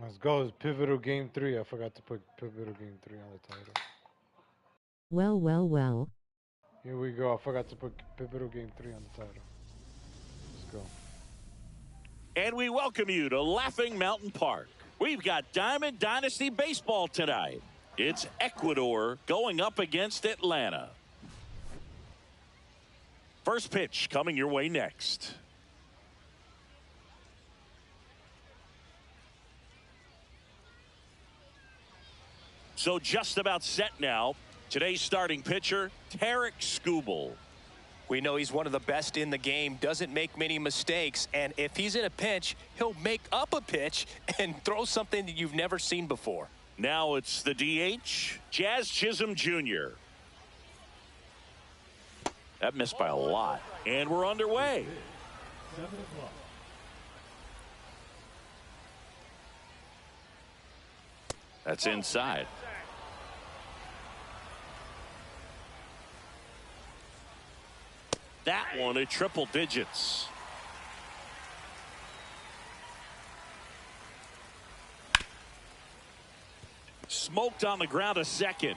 Let's go. It's pivotal game 3. I forgot to put pivotal game 3 on the title. Well, well, well. Here we go. I forgot to put pivotal game 3 on the title. Let's go. And we welcome you to Laughing Mountain Park. We've got Diamond Dynasty Baseball tonight. It's Ecuador going up against Atlanta. First pitch coming your way next. So just about set now. Today's starting pitcher, Tarik Skubal. We know he's one of the best in the game, doesn't make many mistakes, and if he's in a pinch, he'll make up a pitch and throw something that you've never seen before. Now it's the DH, Jazz Chisholm Jr. That missed by a lot, and we're underway. That's inside. That one at triple digits. Smoked on the ground a second.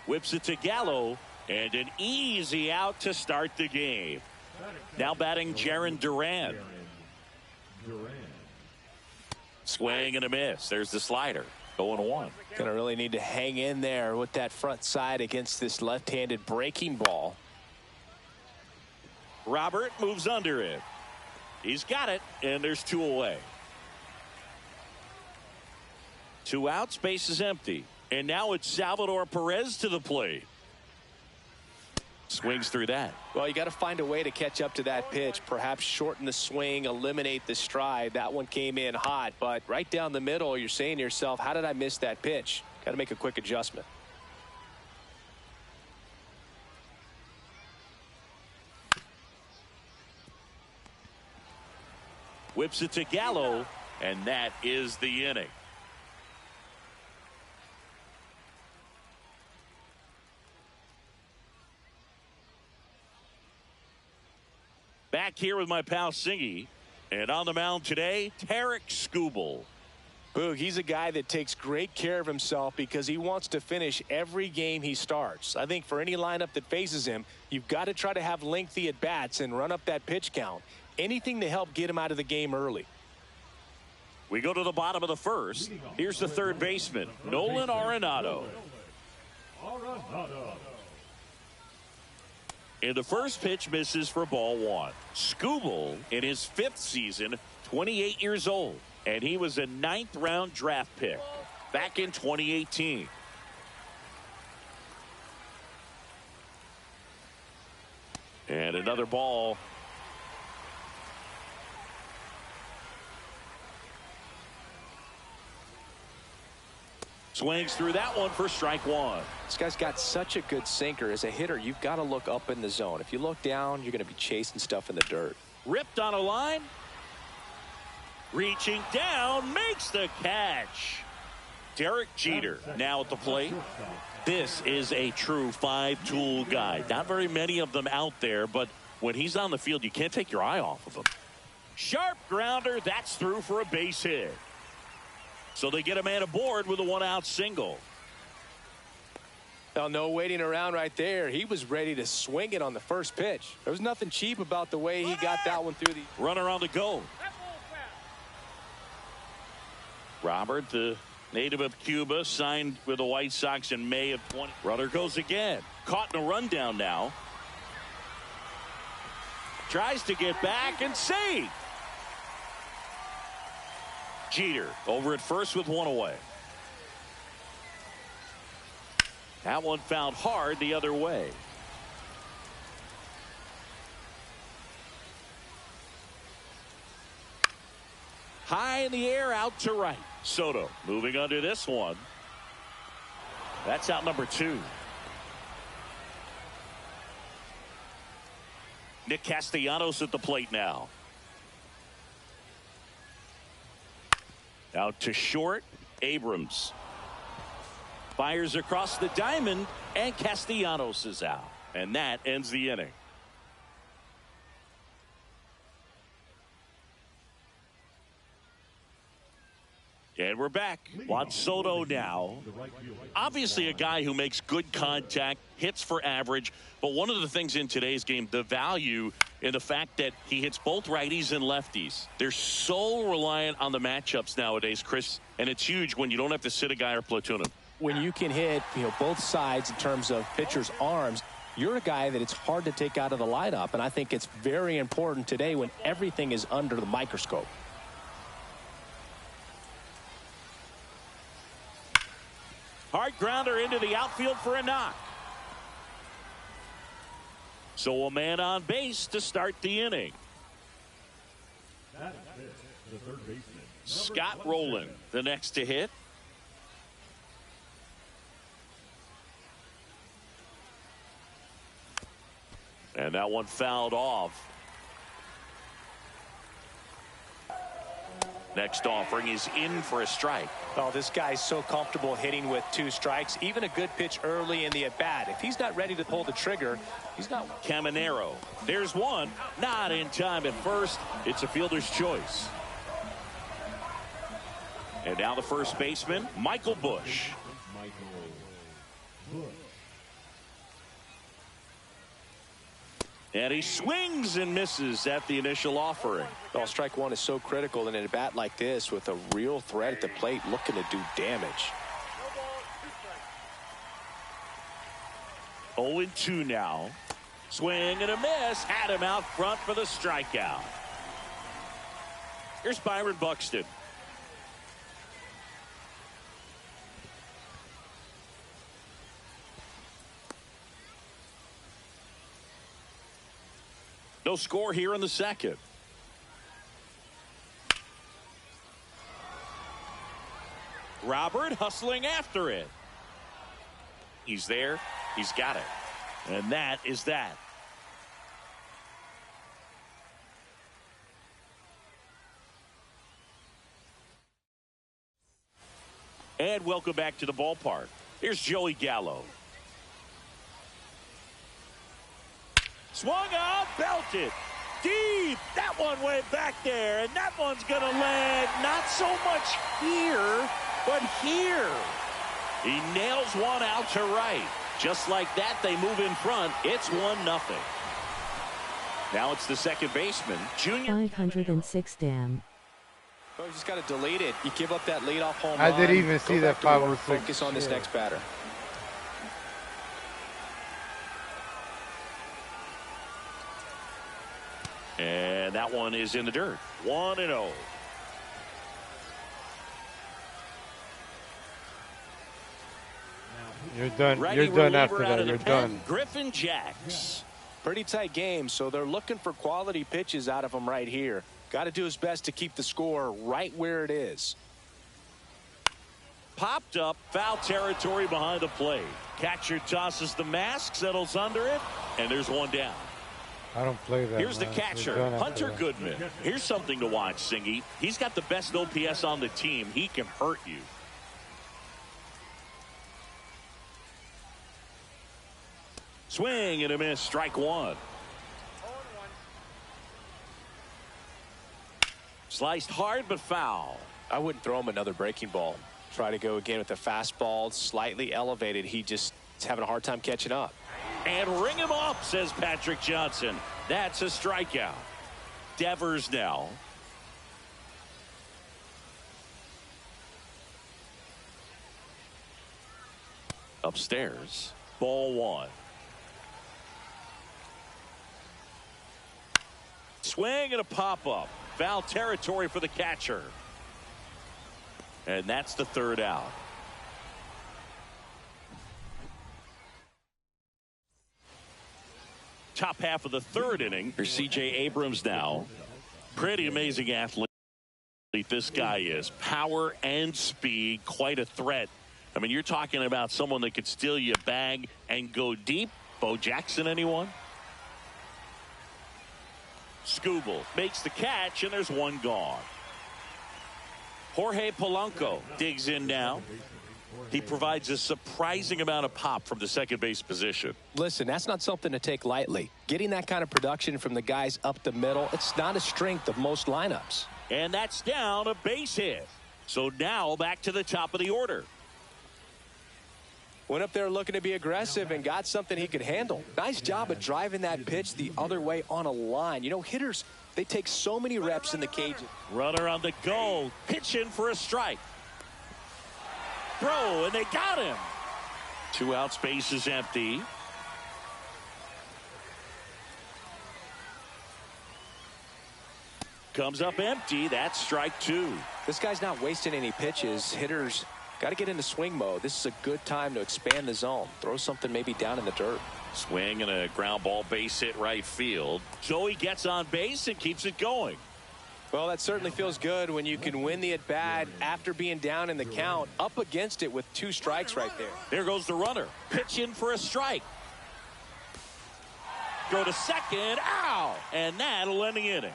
Whips it to Gallo, and an easy out to start the game. Now batting Jarren Duran. Swing and a miss. There's the slider. 0-1. Gonna really need to hang in there with that front side against this left-handed breaking ball. Robert moves under it. He's got it, and there's 2 away. 2 outs, base is empty. And now it's Salvador Perez to the plate. Swings through that. Well, you got to find a way to catch up to that pitch, perhaps shorten the swing, eliminate the stride. That one came in hot, but right down the middle, you're saying to yourself, how did I miss that pitch? Got to make a quick adjustment. Whips it to Gallo, and that is the inning. Back here with my pal Singy, and on the mound today, Tarik Skubal. Boog, he's a guy that takes great care of himself because he wants to finish every game he starts. I think for any lineup that faces him, you've got to try to have lengthy at-bats and run up that pitch count. Anything to help get him out of the game early. We go to the bottom of the first. Here's the third baseman, Nolan Arenado. And the first pitch misses for ball 1. Skubal, in his 5th season, 28 years old. And he was a 9th-round draft pick back in 2018. And another ball. Swings through that one for strike 1. This guy's got such a good sinker. As a hitter, you've got to look up in the zone. If you look down, you're going to be chasing stuff in the dirt. Ripped on a line. Reaching down, makes the catch. Derek Jeter now at the plate. This is a true 5-tool guy. Not very many of them out there, but when he's on the field, you can't take your eye off of him. Sharp grounder, that's through for a base hit. So they get a man aboard with a 1-out single. Now, no waiting around right there. He was ready to swing it on the first pitch. There was nothing cheap about the way he got that one through the... Runner on the go. Robert, the native of Cuba, signed with the White Sox in May of 20. Runner goes again. Caught in a rundown now. Tries to get back and save. Jeter over at first with 1 away. That one found hard the other way. High in the air, out to right. Soto moving under this one. That's out number 2. Nick Castellanos at the plate now. Out to short. Abrams fires across the diamond, and Castellanos is out. And that ends the inning. And we're back. Juan Soto now. Obviously a guy who makes good contact, hits for average. But one of the things in today's game, the value in the fact that he hits both righties and lefties. They're so reliant on the matchups nowadays, Chris. And it's huge when you don't have to sit a guy or platoon him. When you can hit, both sides in terms of pitchers' arms, you're a guy that it's hard to take out of the lineup. And I think it's very important today when everything is under the microscope. Hard grounder into the outfield for a knock. So a man on base to start the inning. Scott Rowland, the next to hit. And that one fouled off. Next offering is in for a strike. Oh, this guy's so comfortable hitting with 2 strikes. Even a good pitch early in the at-bat. If he's not ready to pull the trigger, he's not. Caminero. There's one. Not in time at first. It's a fielder's choice. And now the first baseman, Michael Bush. And he swings and misses at the initial offering. Oh, strike one is so critical in an at-bat like this with a real threat at the plate looking to do damage. 0-2 now. Swing and a miss. Had him out front for the strikeout. Here's Byron Buxton. No score here in the second. Robert hustling after it. He's there. He's got it. And that is that. And welcome back to the ballpark. Here's Joey Gallo. Swung out, belted deep. That one went back there, and that one's going to land not so much here, but here. He nails one out to right. Just like that, they move in front. It's 1-0. Now it's the second baseman, Junior. 506 damn. Oh, you just got to delete it. You give up that leadoff home I run. didn't even see that 506. Focus on this next batter. And that one is in the dirt. 1-0. You're done. Righty You're done reliever after out that. of the You're pen, done. Griffin Jacks. Pretty tight game, so they're looking for quality pitches out of him right here. Got to do his best to keep the score right where it is. Popped up, foul territory behind the plate. Catcher tosses the mask, settles under it, and there's one down. I don't play that. Here's man. the catcher, You're done after Hunter that. Goodman. Here's something to watch, Singy. He's got the best OPS on the team. He can hurt you. Swing and a miss, strike one. Sliced hard but foul. I wouldn't throw him another breaking ball. Try to go again with the fastball, slightly elevated. He just is having a hard time catching up. And ring him up, says Patrick Johnson. That's a strikeout. Devers now. Upstairs. Ball one. Swing and a pop-up. Foul territory for the catcher. And that's the third out. Top half of the third inning. Here's C.J. Abrams now. Pretty amazing athlete this guy is. Power and speed. Quite a threat. I mean, you're talking about someone that could steal you a bag and go deep. Bo Jackson, anyone? Skubal makes the catch, and there's one gone. Jorge Polanco digs in now. He provides a surprising amount of pop from the second base position. Listen, that's not something to take lightly. Getting that kind of production from the guys up the middle, it's not a strength of most lineups. And that's down, a base hit. So now back to the top of the order. Went up there looking to be aggressive and got something he could handle. Nice job of driving that pitch the other way on a line. You know, hitters, they take so many reps in the cage. Runner on the go. Pitch in for a strike. Throw, and they got him. 2 outs, base is empty. Comes up empty. That's strike 2. This guy's not wasting any pitches. Hitters got to get into swing mode. This is a good time to expand the zone. Throw something maybe down in the dirt. Swing and a ground ball, base hit right field. So he gets on base and keeps it going. Well, that certainly feels good when you can win the at-bat after being down in the count, up against it with 2 strikes right there. There goes the runner. Pitch in for a strike. Go to second. Ow! And that'll end the inning.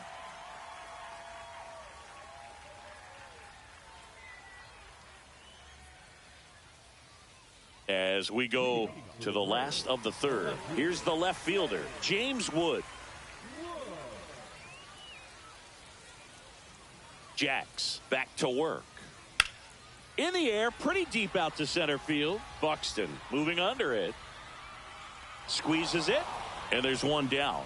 As we go to the last of the third, here's the left fielder, James Wood. Jacks back to work. In the air, pretty deep out to center field. Buxton moving under it. Squeezes it, and there's one down.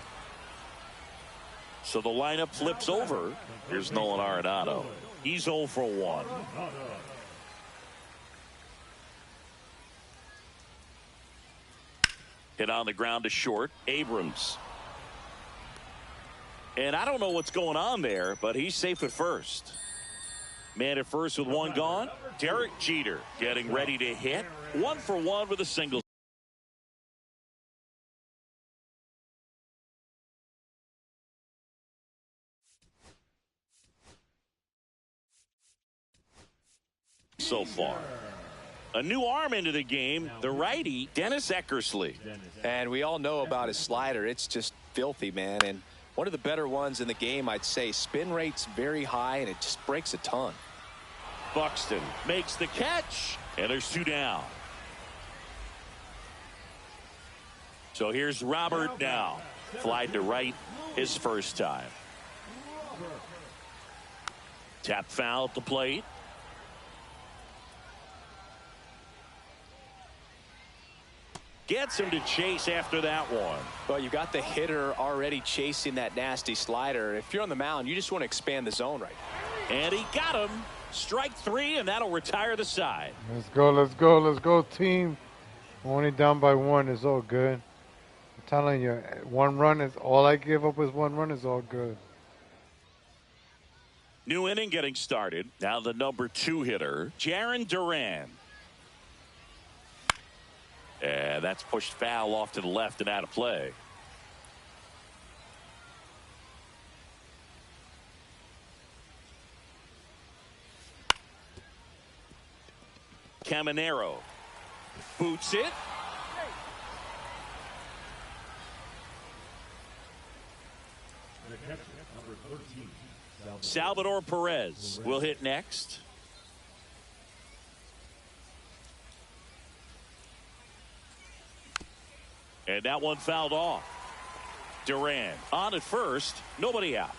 So the lineup flips over. Here's Nolan Arenado. He's 0 for 1. Hit on the ground to short. Abrams. And I don't know what's going on there, but he's safe at first. Man at first with 1 gone. Derek Jeter getting ready to hit. 1 for 1 with a single. So far. A new arm into the game, the righty, Dennis Eckersley. And we all know about his slider. It's just filthy, man. And one of the better ones in the game, I'd say. Spin rate's very high, and it just breaks a ton. Buxton makes the catch, and there's 2 down. So here's Robert now. Flied to right his first time. Tap foul at the plate. Gets him to chase after that one. Well, you got the hitter already chasing that nasty slider. If you're on the mound, you just want to expand the zone right now. And he got him. Strike 3, and that'll retire the side. Let's go, let's go, let's go, team. Only down by 1 is all good. I'm telling you, 1 run is all I give up is 1 run is all good. New inning getting started. Now the number 2 hitter, Jarren Duran. And that's pushed foul off to the left and out of play. Caminero boots it. Salvador Perez will hit next. And that one fouled off. Duran on at first. Nobody out.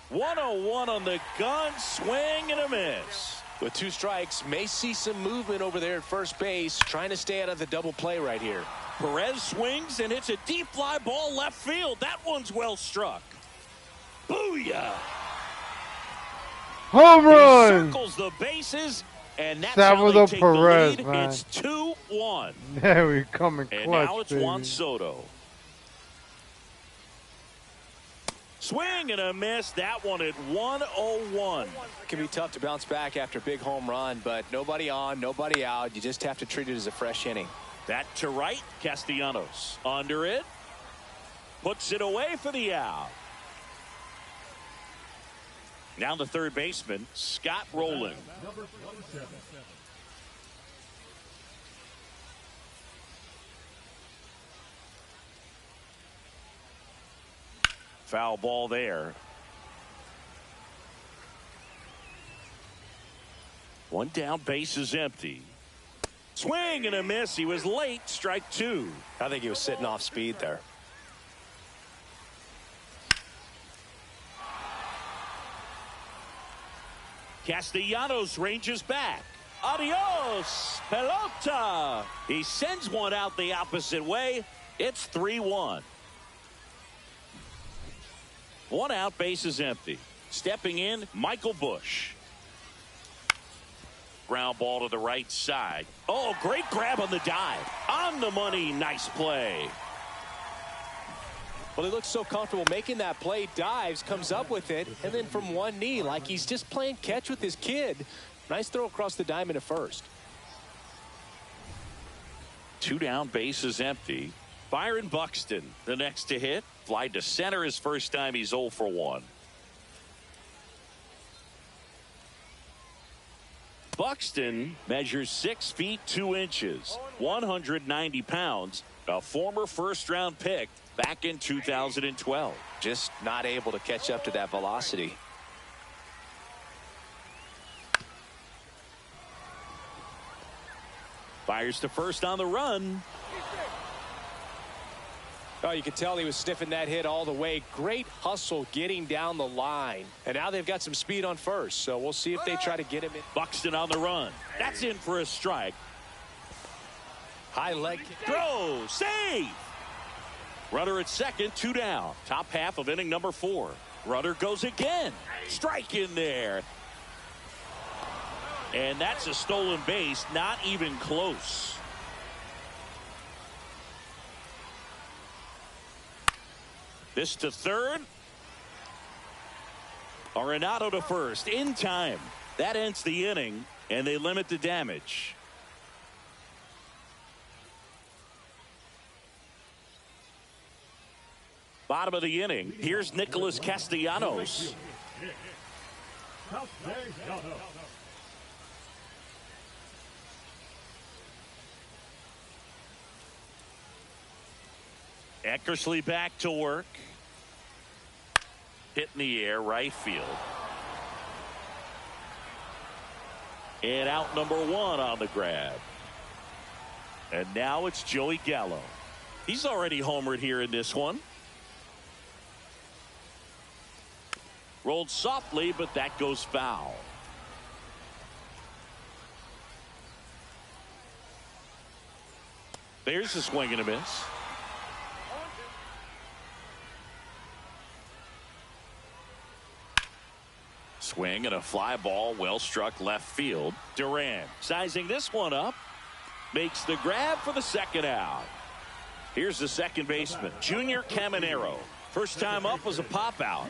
101 on the gun. Swing and a miss. With 2 strikes, may see some movement over there at first base. Trying to stay out of the double play right here. Perez swings and hits a deep fly ball left field. That one's well struck. Booyah. Home run! He circles the bases. And that's Salvador how they take Perez, the lead. man. It's 2-1. There we come in clutch, And now it's baby. Juan Soto. Swing and a miss. That one at 101. It can be tough to bounce back after a big home run, but nobody on, nobody out. You just have to treat it as a fresh inning. That to right. Castellanos under it. Puts it away for the out. Now the third baseman, Scott Rowland. Foul ball there. 1 down, base is empty. Swing and a miss. He was late. Strike 2. I think he was sitting off speed there. Castellanos ranges back. Adios, pelota. He sends one out the opposite way. It's 3-1. One out, base is empty. Stepping in, Michael Busch. Ground ball to the right side. Oh, great grab on the dive. On the money, nice play. Well, he looks so comfortable making that play, dives, comes up with it, and then from one knee, like he's just playing catch with his kid. Nice throw across the diamond at first. 2 down, base is empty. Byron Buxton, the next to hit. Fly to center his first time. He's 0 for 1. Buxton measures 6 feet 2 inches, 190 pounds, a former first-round pick back in 2012. Just not able to catch up to that velocity. Fires to first on the run. Oh, you could tell he was sniffing that hit all the way. Great hustle getting down the line. And now they've got some speed on first, so we'll see if they try to get him in. Buxton on the run. That's in for a strike. High leg. Throw. Save. Runner at second, 2 down. Top half of inning number 4. Runner goes again. Strike in there. And that's a stolen base. Not even close. This to third. Arenado to first in time. That ends the inning, and they limit the damage. Bottom of the inning. Here's Nicholas Castellanos. Eckersley back to work. Hit in the air, right field. And out number 1 on the grab. And now it's Joey Gallo. He's already homered here in this one. Rolled softly, but that goes foul. There's a swing and a miss. Swing and a fly ball, well struck left field. Duran sizing this one up, makes the grab for the second out. Here's the second baseman, Junior Caminero. First time up was a pop out.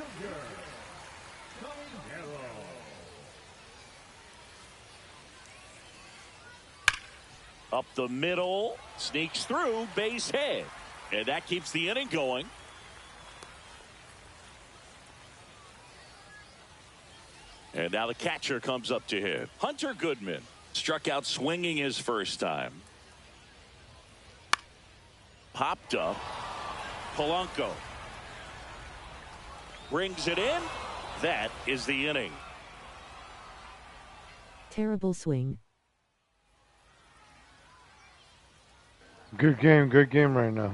Up the middle, sneaks through, base hit, and that keeps the inning going. And now the catcher comes up to hit. Hunter Goodman struck out swinging his first time. Popped up. Polanco brings it in. That is the inning. Terrible swing. Good game right now.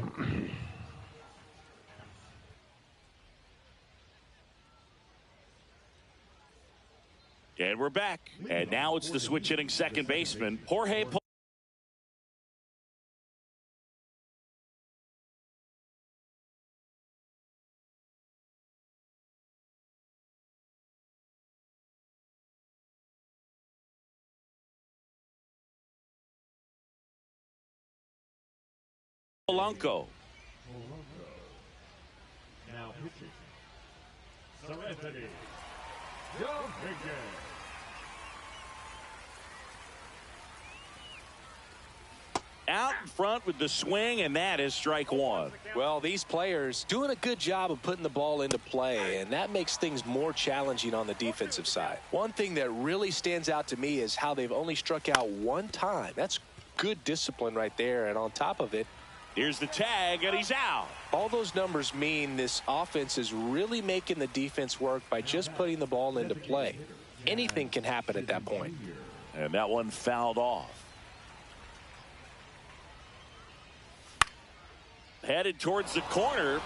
And we're back. And now it's the switch hitting second baseman, Jorge Polanco. Now pitching. Serenity. Out in front with the swing, and that is strike 1. Well, these players doing a good job of putting the ball into play, and that makes things more challenging on the defensive side. One thing that really stands out to me is how they've only struck out 1 time. That's good discipline right there, and on top of it, here's the tag, and he's out. all those numbers mean this offense is really making the defense work by just putting the ball into play. Anything can happen at that point. And that one fouled off. Headed towards the corner.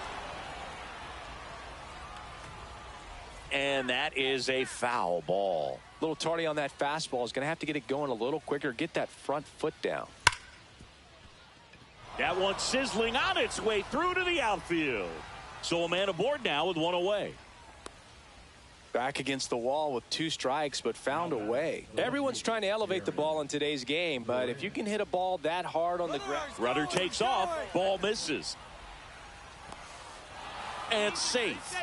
And that is a foul ball. A little tardy on that fastball. Is going to have to get it going a little quicker. Get that front foot down. That one sizzling on its way through to the outfield. So a man aboard now with one away. Back against the wall with 2 strikes, but found a way. Everyone's trying to elevate the ball in today's game, but if you can hit a ball that hard on the ground. Rudder takes off. Ball misses. And safe.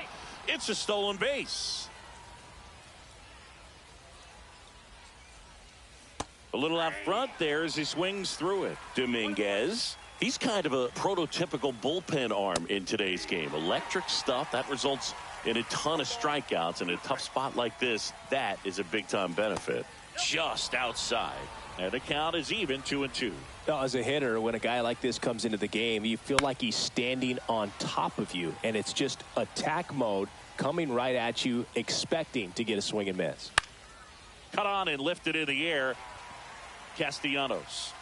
It's a stolen base. A little out front there as he swings through it. Dominguez. He's kind of a prototypical bullpen arm in today's game. Electric stuff that results in a ton of strikeouts. In a tough spot like this, that is a big-time benefit. Just outside. And the count is even 2-2. Now, as a hitter, when a guy like this comes into the game, you feel like he's standing on top of you, and it's just attack mode coming right at you, expecting to get a swing and miss. Cut on and lifted in the air. Castellanos.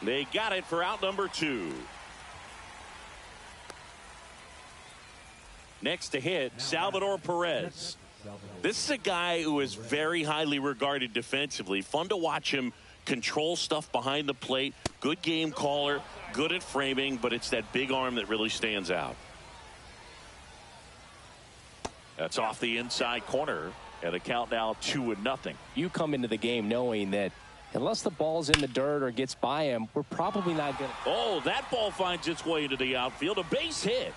They got it for out number 2. Next to hit, Salvador Perez. This is a guy who is very highly regarded defensively. Fun to watch him control stuff behind the plate. Good game caller, good at framing, but it's that big arm that really stands out. That's off the inside corner, and the count now 2-0. You come into the game knowing that unless the ball's in the dirt or gets by him, we're probably not going to. Oh, that ball finds its way into the outfield. A base hit.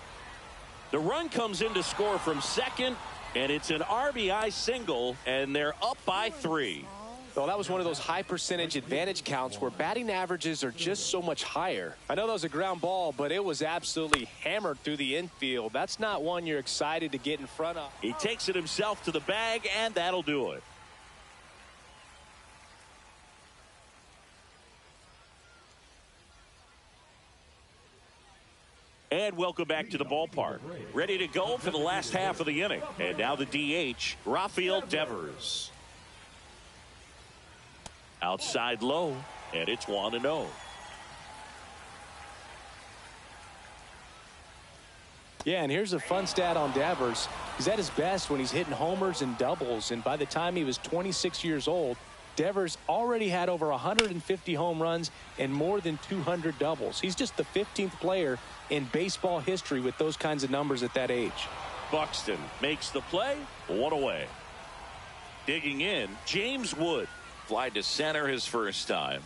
The run comes in to score from second, and it's an RBI single, and they're up by 3. Well, that was one of those high percentage advantage counts where batting averages are just so much higher. I know that was a ground ball, but it was absolutely hammered through the infield. That's not one you're excited to get in front of. He takes it himself to the bag, and that'll do it. And welcome back to the ballpark. Ready to go for the last half of the inning. And now the DH, Rafael Devers. Outside low, and it's 1-0. Yeah, and here's a fun stat on Devers. He's at his best when he's hitting homers and doubles, and by the time he was 26 years old, Devers already had over 150 home runs and more than 200 doubles. He's just the 15th player in baseball history with those kinds of numbers at that age. Buxton makes the play, 1 away. Digging in, James Wood. Fly to center his first time.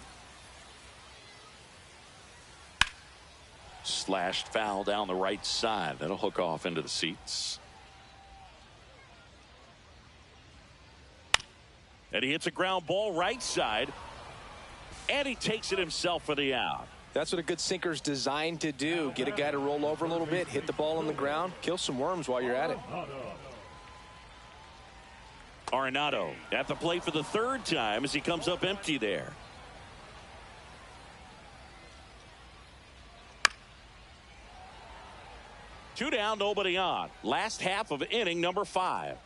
Slashed foul down the right side. That'll hook off into the seats. And he hits a ground ball right side. And he takes it himself for the out. That's what a good sinker's designed to do. Get a guy to roll over a little bit, hit the ball on the ground, kill some worms while you're at it. Arenado at the plate for the 3rd time as he comes up empty there. Two down, nobody on. Last half of inning number 5.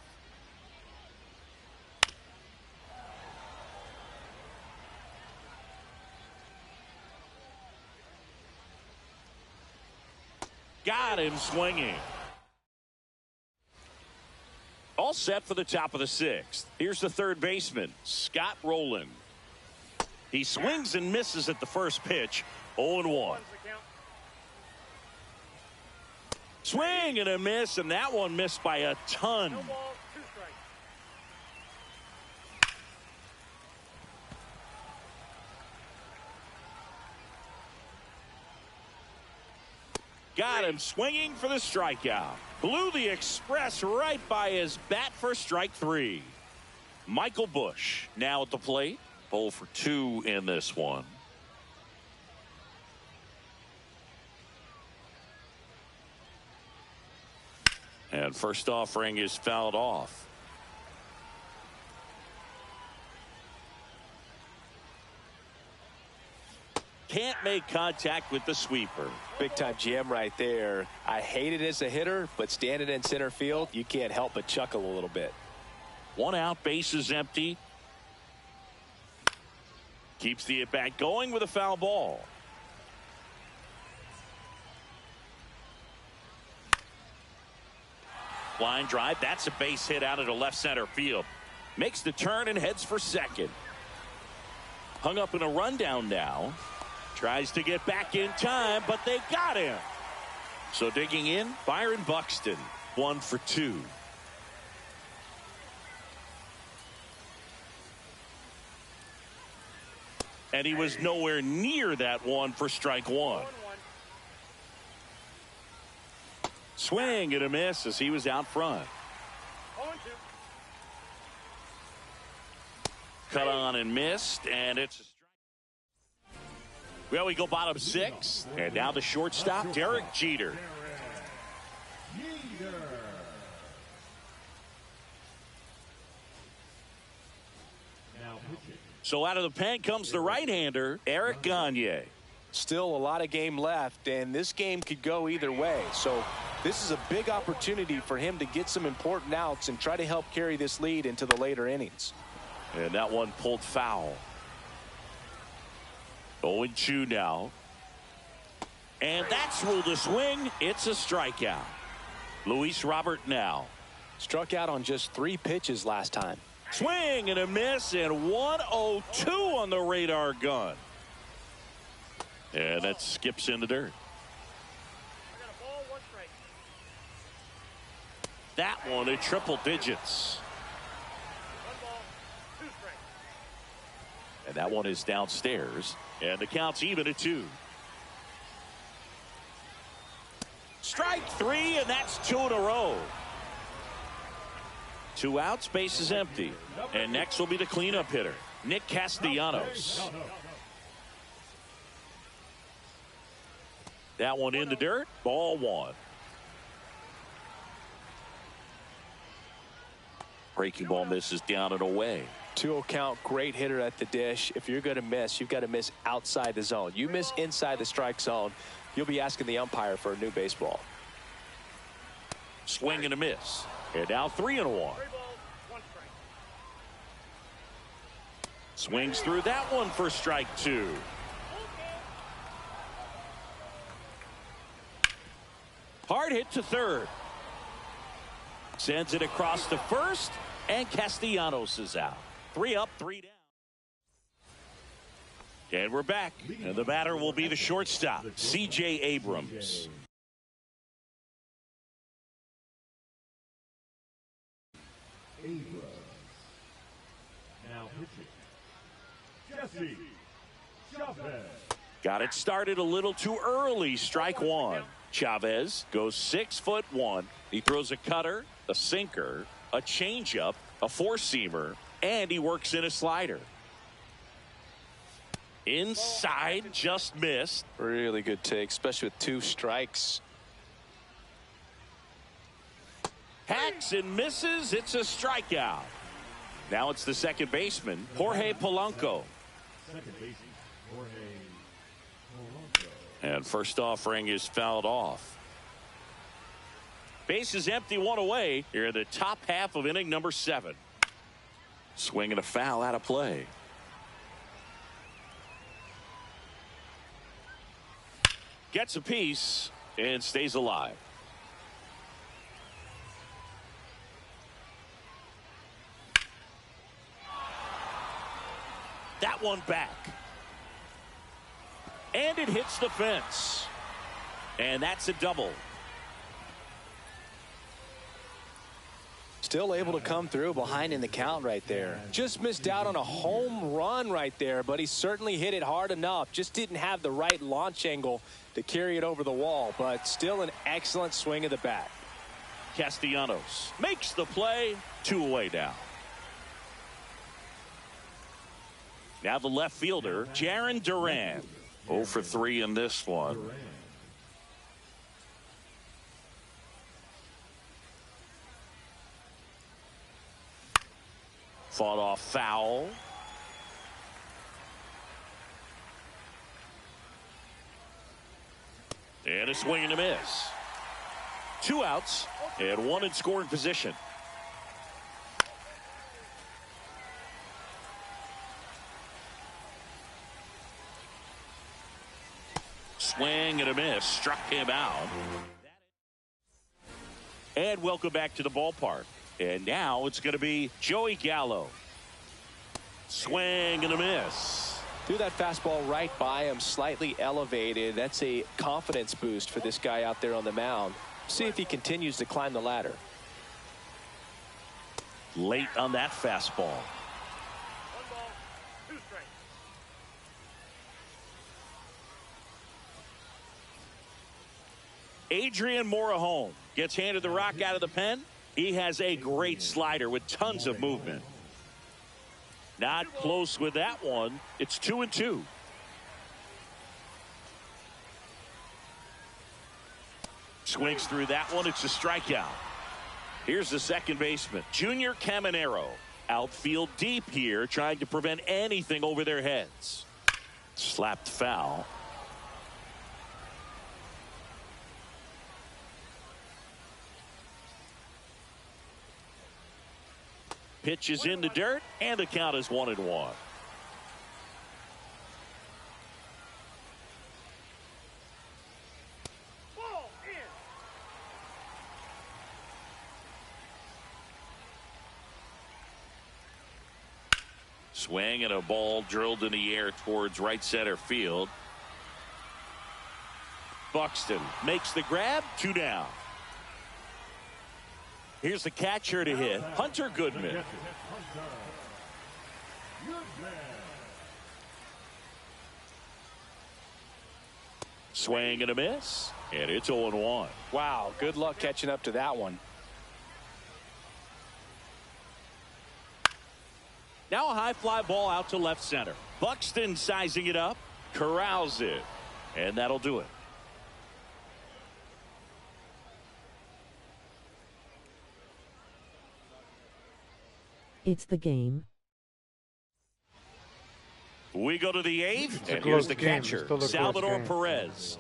Got him swinging. All set for the top of the 6th. Here's the 3rd baseman, Scott Rowland. He swings and misses at the first pitch, 0-1. Swing and a miss, and that one missed by a ton. Got him swinging for the strikeout. Blew the express right by his bat for strike 3. Michael Busch now at the plate. 0 for 2 in this one. And first offering is fouled off. Can't make contact with the sweeper. Big time jam right there. I hate it as a hitter, but standing in center field, you can't help but chuckle a little bit. 1 out, base is empty. Keeps the at bat going with a foul ball. Line drive. That's a base hit out into left center field. Makes the turn and heads for second. Hung up in a rundown now. Tries to get back in time, but they got him. So digging in, Byron Buxton, 1 for 2. And he was nowhere near that one for strike one. Swing and a miss as he was out front. Cut on and missed, and it's a strike. Well, we go bottom 6, and now the shortstop, Derek Jeter. So out of the pen comes the right-hander, Eric Gagne. Still a lot of game left, and this game could go either way. So this is a big opportunity for him to get some important outs and try to help carry this lead into the later innings. And that one pulled foul. 0-2 now. And that's ruled a swing. It's a strikeout. Luis Robert now. Struck out on just 3 pitches last time. Swing and a miss, and 102 on the radar gun. And that skips in the dirt. That one in triple digits. And that one is downstairs. And the count's even at 2. Strike 3, and that's 2 in a row. 2 outs, base is empty. And next will be the cleanup hitter, Nick Castellanos. That one in the dirt, ball 1. Breaking ball misses down and away. 2-0 count, great hitter at the dish. If you're going to miss, you've got to miss outside the zone. You miss inside the strike zone, you'll be asking the umpire for a new baseball. Swing and a miss. And now 3-1. Swings through that one for strike 2. Hard hit to third. Sends it across to first, and Castellanos is out. 3 up, 3 down. And we're back. And the batter will be the shortstop, C.J. Abrams. Now pitching, Jesse Chavez. Got it started a little too early. Strike 1. Chavez goes 6'1". He throws a cutter, a sinker, a changeup, a four-seamer, and he works in a slider. Inside, just missed. Really good take, especially with 2 strikes. Hacks and misses. It's a strikeout. Now it's the second baseman, Jorge Polanco. Second baseman, Jorge Polanco. And first offering is fouled off. Base is empty, 1 away. Here in the top half of inning number 7. Swing and a foul out of play. Gets a piece and stays alive. That one back. And it hits the fence. And that's a double. Still able to come through behind in the count right there. Just missed out on a home run right there, but he certainly hit it hard enough. Just didn't have the right launch angle to carry it over the wall, but still an excellent swing of the bat. Castellanos makes the play. 2 away now. Now the left fielder, Jarren Duran. 0 for 3 in this one. Fought off foul. And a swing and a miss. 2 outs and 1 in scoring position. Swing and a miss. Struck him out. And welcome back to the ballpark. And now it's going to be Joey Gallo. Swing and a miss. Threw that fastball right by him, slightly elevated. That's a confidence boost for this guy out there on the mound. See if he continues to climb the ladder. Late on that fastball. Adrian Morejon gets handed the rock out of the pen. He has a great slider with tons of movement. Not close with that one. It's 2-2. Swings through that one. It's a strikeout. Here's the second baseman, Junior Caminero. Outfield deep here, trying to prevent anything over their heads. Slapped foul. Pitch is in the dirt, and the count is 1-1. Swing and a ball drilled in the air towards right center field. Buxton makes the grab, 2 down. Here's the catcher to hit, Hunter Goodman. Swing and a miss, and it's 0-1. Wow, good luck catching up to that one. Now a high fly ball out to left center. Buxton sizing it up, corrals it, and that'll do it. It's the game. We go to the 8th, and close here's the game. catcher, Still a close Salvador game. Perez.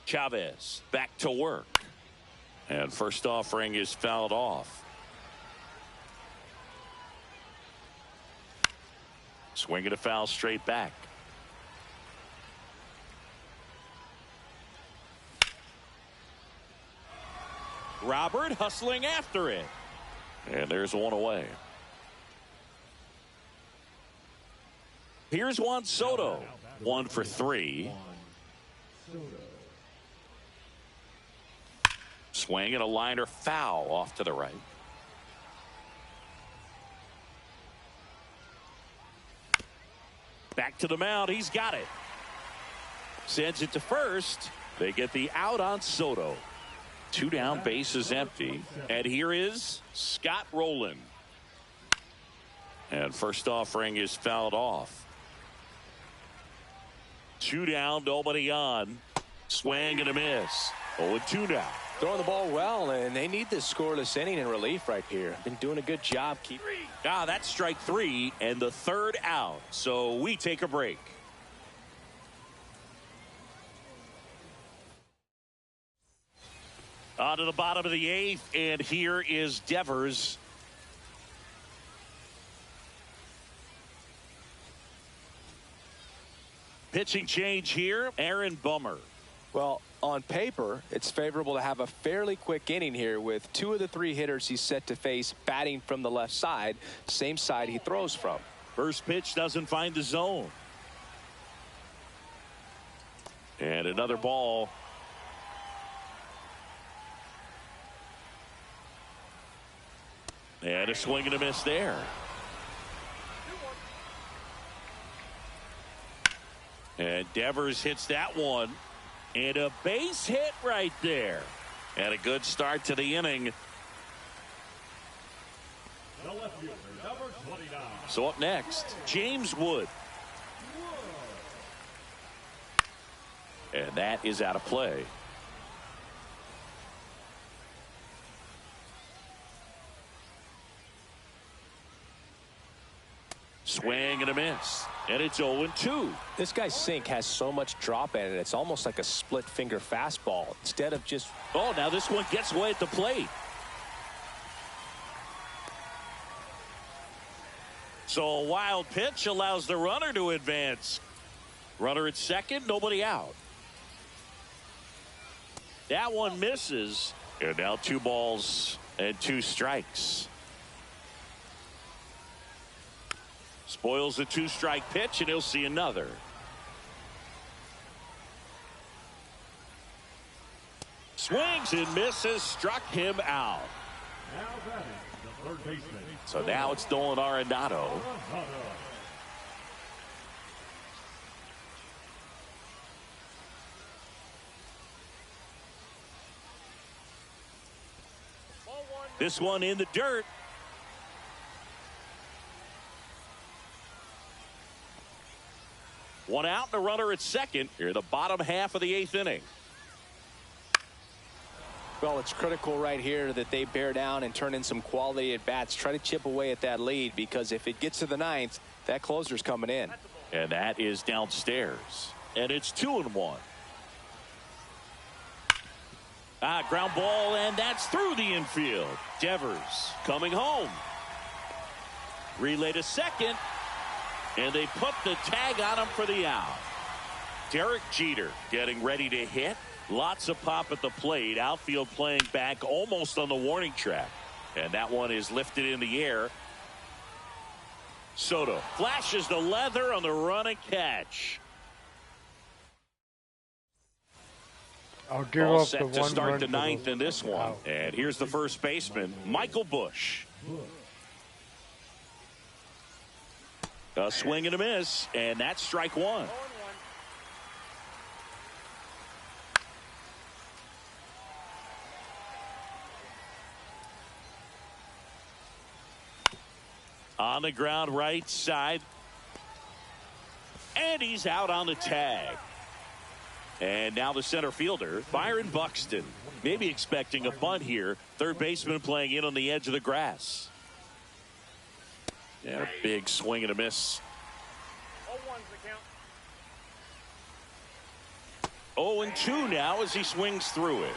Chavez back to work. And first offering is fouled off. Swinging a foul straight back. Robert hustling after it. And there's one away. Here's Juan Soto. 1 for 3. Swing and a liner foul off to the right. Back to the mound. He's got it. Sends it to first. They get the out on Soto. 2 down, base is empty. And here is Scott Rowland. And first offering is fouled off. 2 down, nobody on. Swing and a miss. 0-2 now. Throwing the ball well, and they need this scoreless inning in relief right here. Been doing a good job keeping. That's strike 3 and the 3rd out. So we take a break. On to the bottom of the 8th, and here is Devers. Pitching change here, Aaron Bummer. Well, on paper, it's favorable to have a fairly quick inning here with 2 of the 3 hitters he's set to face batting from the left side, same side he throws from. First pitch doesn't find the zone. And another ball. And a swing and a miss there. And Devers hits that one. And a base hit right there. And a good start to the inning. The left fielder, number 29. So up next, James Wood. And that is out of play. Swing and a miss. And it's 0-2. This guy's sink has so much drop in it. It's almost like a split finger fastball instead of just. Oh, now this one gets away at the plate. So a wild pitch allows the runner to advance. Runner at second, nobody out. That one misses. And now 2 balls and 2 strikes. Spoils the 2-strike pitch, and he'll see another. Swings and misses, struck him out. Now batting, the third baseman. So now it's Nolan Arenado. This one in the dirt. One out and a runner at second. Here in the bottom half of the 8th inning. Well, it's critical right here that they bear down and turn in some quality at bats. Try to chip away at that lead, because if it gets to the 9th, that closer's coming in. And that is downstairs. And it's 2-1. Ground ball, and that's through the infield. Devers coming home. Relay to second. And they put the tag on him for the out. Derek Jeter getting ready to hit. Lots of pop at the plate. Outfield playing back almost on the warning track. And that one is lifted in the air. Soto flashes the leather on the run and catch. I'll give All up set the to one start run the for 9th in this one. out. And here's the first baseman, Michael Busch. A swing and a miss, and that's strike 1. On the ground right side. And he's out on the tag. And now the center fielder, Byron Buxton. Maybe expecting a bunt here. Third baseman playing in on the edge of the grass. And a big swing and a miss. 0-2 now as he swings through it.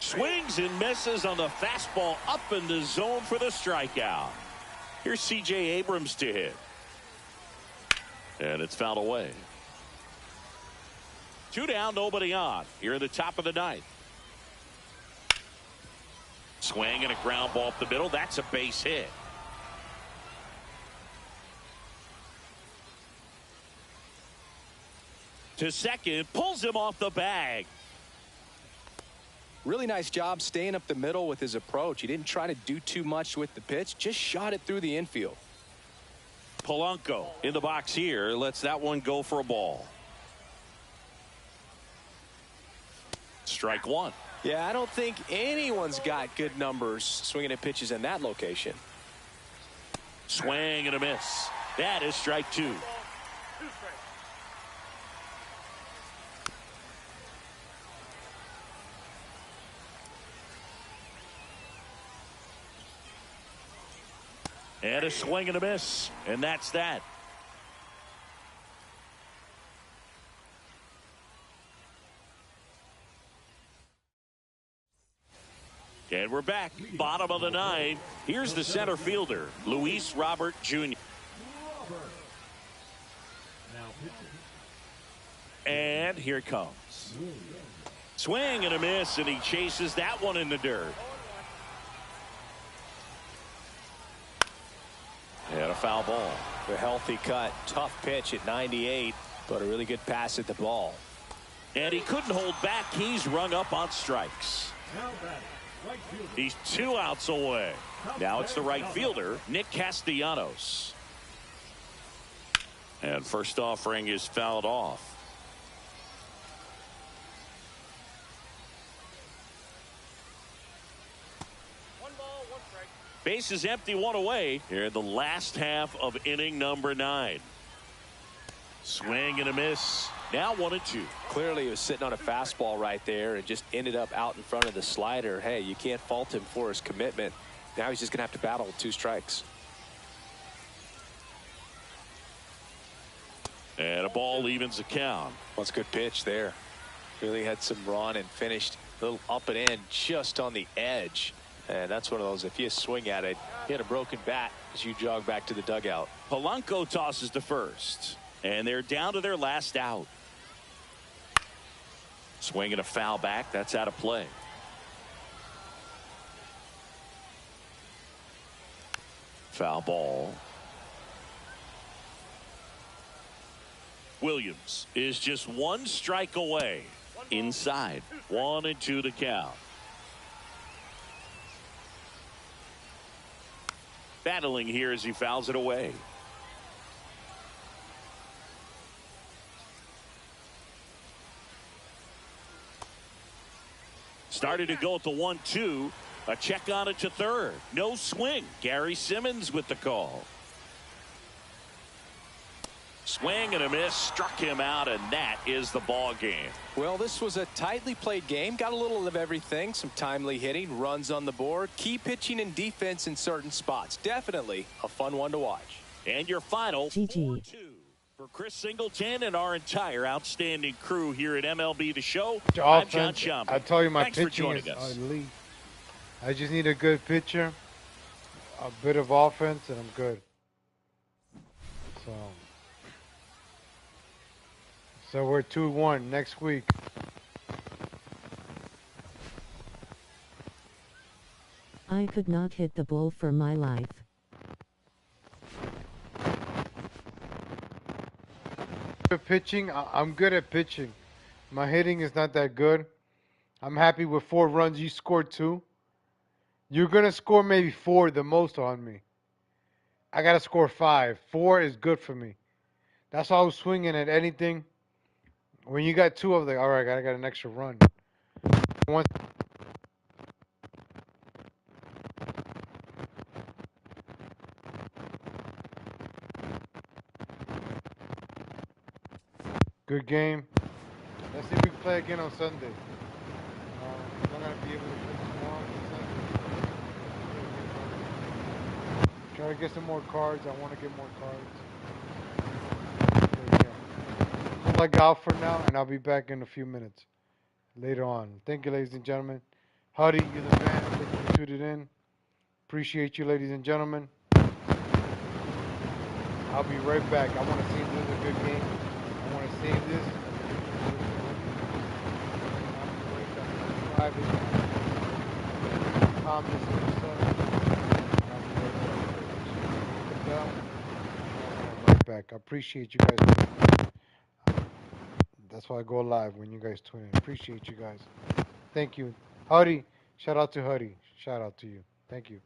Swings and misses on the fastball up in the zone for the strikeout. Here's C.J. Abrams to hit. And it's fouled away. 2 down, nobody on. Here at the top of the 9th. Swing and a ground ball up the middle. That's a base hit. To second, pulls him off the bag. Really nice job staying up the middle with his approach. He didn't try to do too much with the pitch, just shot it through the infield. Polanco in the box here, lets that one go for a ball. Strike 1. Yeah, I don't think anyone's got good numbers swinging at pitches in that location. Swing and a miss. That is strike 2. And a swing and a miss. And that's that. And we're back. Bottom of the 9th. Here's the center fielder, Luis Robert Jr. And here it comes. Swing and a miss, and he chases that one in the dirt. And a foul ball. A healthy cut. Tough pitch at 98, but a really good pass at the ball. And he couldn't hold back. He's rung up on strikes. He's 2 outs away. Now it's the right fielder, Nick Castellanos. And first offering is fouled off. Base is empty, 1 away here in the last half of inning number 9. Swing and a miss. Now 1-2. Clearly he was sitting on a fastball right there and just ended up out in front of the slider. Hey, you can't fault him for his commitment. Now he's just going to have to battle with 2 strikes. And a ball evens the count. Well, it's a good pitch there. Really had some run and finished a little up and in just on the edge. And that's one of those, if you swing at it, you had a broken bat as you jog back to the dugout. Polanco tosses to first. And they're down to their last out. Swinging a foul back. That's out of play. Foul ball. Williams is just one strike away. Inside. 1-2 to count. Battling here as he fouls it away. Started to go at the 1-2. A check on it to third. No swing. Gary Simmons with the call. Swing and a miss. Struck him out, and that is the ball game. Well, this was a tightly played game. Got a little of everything. Some timely hitting, runs on the board, key pitching and defense in certain spots. Definitely a fun one to watch. And your final GG. 4-2 for Chris Singleton and our entire outstanding crew here at MLB The Show. I'm John Sciambi. I tell you, my Thanks for pitching joining is us. elite. I just need a good pitcher, a bit of offense, and I'm good. So we're 2-1 next week. I could not hit the ball for my life. Good pitching. I'm good at pitching. My hitting is not that good. I'm happy with 4 runs. You scored 2. You're going to score maybe 4 the most on me. I got to score 5. 4 is good for me. That's why I was swinging at anything. When you got 2, I was like, all right, I got an extra run. Once good game. Let's see if we can play again on Sunday. I'm not going to be able to play tomorrow on Sunday. Try to get some more cards. I want to get more cards. So, yeah. Like out for now, and I'll be back in a few minutes later on. Thank you, ladies and gentlemen. Huddy, you're the man. Thank you for tuning in. Appreciate you, ladies and gentlemen. I'll be right back. I want to see if this is a good game. I want to save this. Right back. I appreciate you guys. That's why I go live when you guys tune in. Appreciate you guys. Thank you. Huddy. Shout out to Huddy. Shout out to you. Thank you.